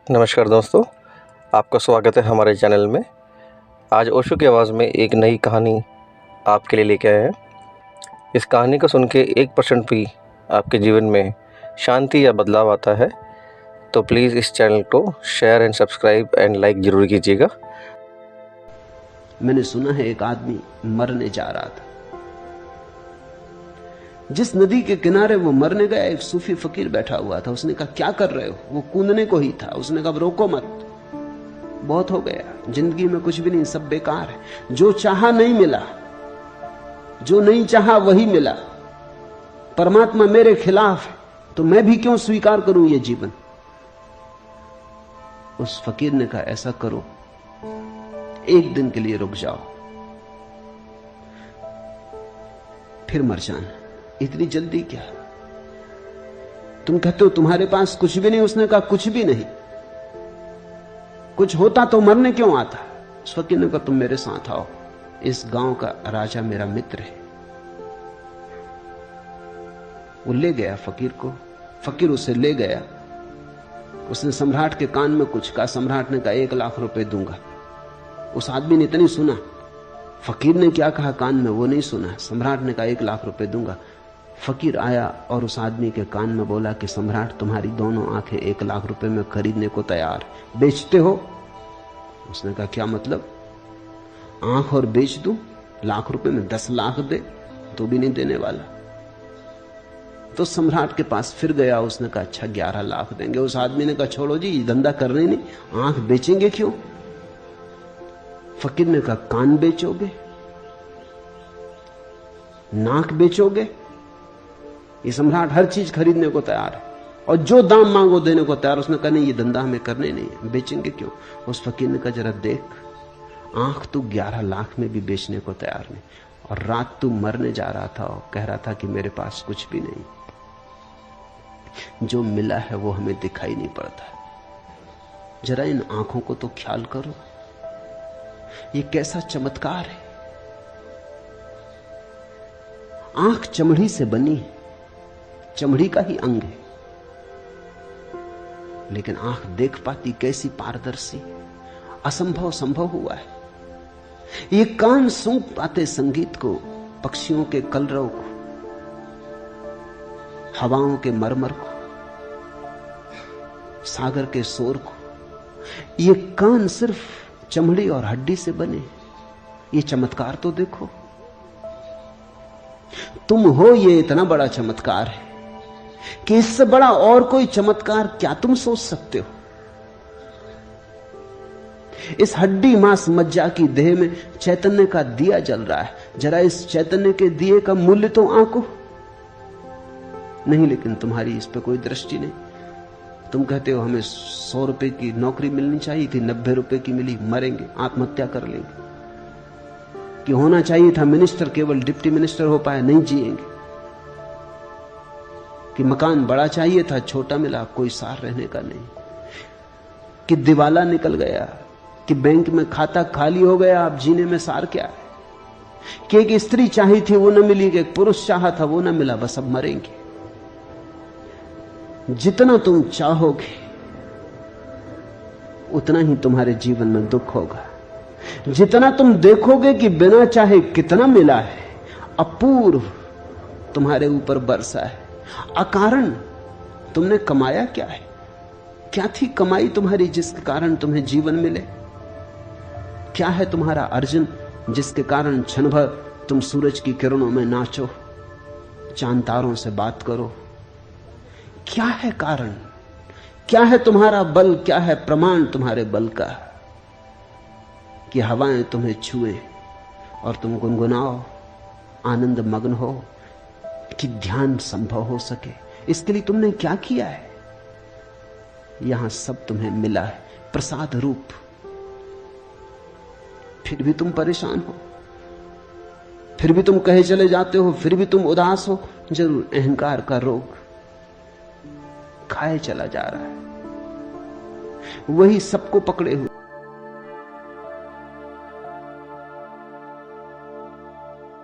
नमस्कार दोस्तों, आपका स्वागत है हमारे चैनल में। आज ओशो की आवाज़ में एक नई कहानी आपके लिए लेके आए हैं। इस कहानी को सुन के 1% भी आपके जीवन में शांति या बदलाव आता है तो प्लीज़ इस चैनल को share and subscribe and like ज़रूर कीजिएगा। मैंने सुना है एक आदमी मरने जा रहा था। जिस नदी के किनारे वो मरने गया, एक सूफी फकीर बैठा हुआ था। उसने कहा, क्या कर रहे हो? वो कूदने को ही था। उसने कहा, रोको मत, बहुत हो गया, जिंदगी में कुछ भी नहीं, सब बेकार है। जो चाहा नहीं मिला, जो नहीं चाहा वही मिला। परमात्मा मेरे खिलाफ है तो मैं भी क्यों स्वीकार करूं ये जीवन। उस फकीर ने कहा, ऐसा करो, एक दिन के लिए रुक जाओ, फिर मर जाना। इतनी जल्दी क्या? तुम कहते हो तुम्हारे पास कुछ भी नहीं। उसने कहा, कुछ भी नहीं। कुछ होता तो मरने क्यों आता? उस फकीर ने कहा, तुम मेरे साथ आओ, इस गांव का राजा मेरा मित्र है। वो ले गया फकीर को। फकीर उसे ले गया। उसने सम्राट के कान में कुछ कहा। सम्राट ने कहा, 1 लाख रुपए दूंगा। उस आदमी ने इतनी सुना, फकीर ने क्या कहा कान में वो नहीं सुना। सम्राट ने कहा, 1 लाख रुपए दूंगा। फकीर आया और उस आदमी के कान में बोला कि सम्राट, तुम्हारी दोनों आंखें 1 लाख रुपए में खरीदने को तैयार, बेचते हो? उसने कहा, क्या मतलब? आंख और बेच दूं? लाख रुपए में 10 लाख दे तो भी नहीं देने वाला। तो सम्राट के पास फिर गया। उसने कहा, अच्छा 11 लाख देंगे। उस आदमी ने कहा, छोड़ो जी, ये धंधा करने नहीं, आंख बेचेंगे क्यों? फकीर ने कहा, कान बेचोगे, नाक बेचोगे? ये सम्राट हर चीज खरीदने को तैयार है और जो दाम मांगो देने को तैयार। उसने कहा, नहीं, ये धंधा हमें करने नहीं है, बेचेंगे क्यों? उस फकीर ने कहा, जरा देख, आंख तू 11 लाख में भी बेचने को तैयार नहीं, और रात तू मरने जा रहा था और कह रहा था कि मेरे पास कुछ भी नहीं। जो मिला है वो हमें दिखाई नहीं पड़ता। जरा इन आंखों को तो ख्याल करो, ये कैसा चमत्कार है। आंख चमड़ी से बनी है, चमड़ी का ही अंग है, लेकिन आंख देख पाती कैसी पारदर्शी। असंभव संभव हुआ है। ये कान सूंघ पाते संगीत को, पक्षियों के कलरव को, हवाओं के मरमर को, सागर के शोर को। ये कान सिर्फ चमड़ी और हड्डी से बने। ये चमत्कार तो देखो। तुम हो, ये इतना बड़ा चमत्कार है कि इससे बड़ा और कोई चमत्कार क्या तुम सोच सकते हो? इस हड्डी मांस मज्जा की देह में चैतन्य का दिया जल रहा है। जरा इस चैतन्य के दिए का मूल्य तो आंको नहीं, लेकिन तुम्हारी इस पे कोई दृष्टि नहीं। तुम कहते हो, हमें 100 रुपए की नौकरी मिलनी चाहिए थी, 90 रुपए की मिली, मरेंगे, आत्महत्या कर लेंगे। कि होना चाहिए था मिनिस्टर, केवल डिप्टी मिनिस्टर हो पाए, नहीं जिएंगे। कि मकान बड़ा चाहिए था, छोटा मिला, कोई सार रहने का नहीं। कि दिवाला निकल गया, कि बैंक में खाता खाली हो गया, अब जीने में सार क्या है। कि एक स्त्री चाहिए थी वो न मिली, कि एक पुरुष चाहा था वो न मिला, बस अब मरेंगे। जितना तुम चाहोगे उतना ही तुम्हारे जीवन में दुख होगा। जितना तुम देखोगे कि बिना चाहे कितना मिला है, अपूर्व तुम्हारे ऊपर बरसा है, अकारण तुमने कमाया क्या है? क्या थी कमाई तुम्हारी जिसके कारण तुम्हें जीवन मिले? क्या है तुम्हारा अर्जन जिसके कारण क्षण भर तुम सूरज की किरणों में नाचो, चांद तारों से बात करो? क्या है कारण? क्या है तुम्हारा बल? क्या है प्रमाण तुम्हारे बल का कि हवाएं तुम्हें छुए और तुम गुनगुनाओ, आनंद मग्न हो, कि ध्यान संभव हो सके? इसके लिए तुमने क्या किया है? यहां सब तुम्हें मिला है प्रसाद रूप, फिर भी तुम परेशान हो, फिर भी तुम कहे चले जाते हो, फिर भी तुम उदास हो। जरूर अहंकार का रोग खाए चला जा रहा है, वही सबको पकड़े हुए।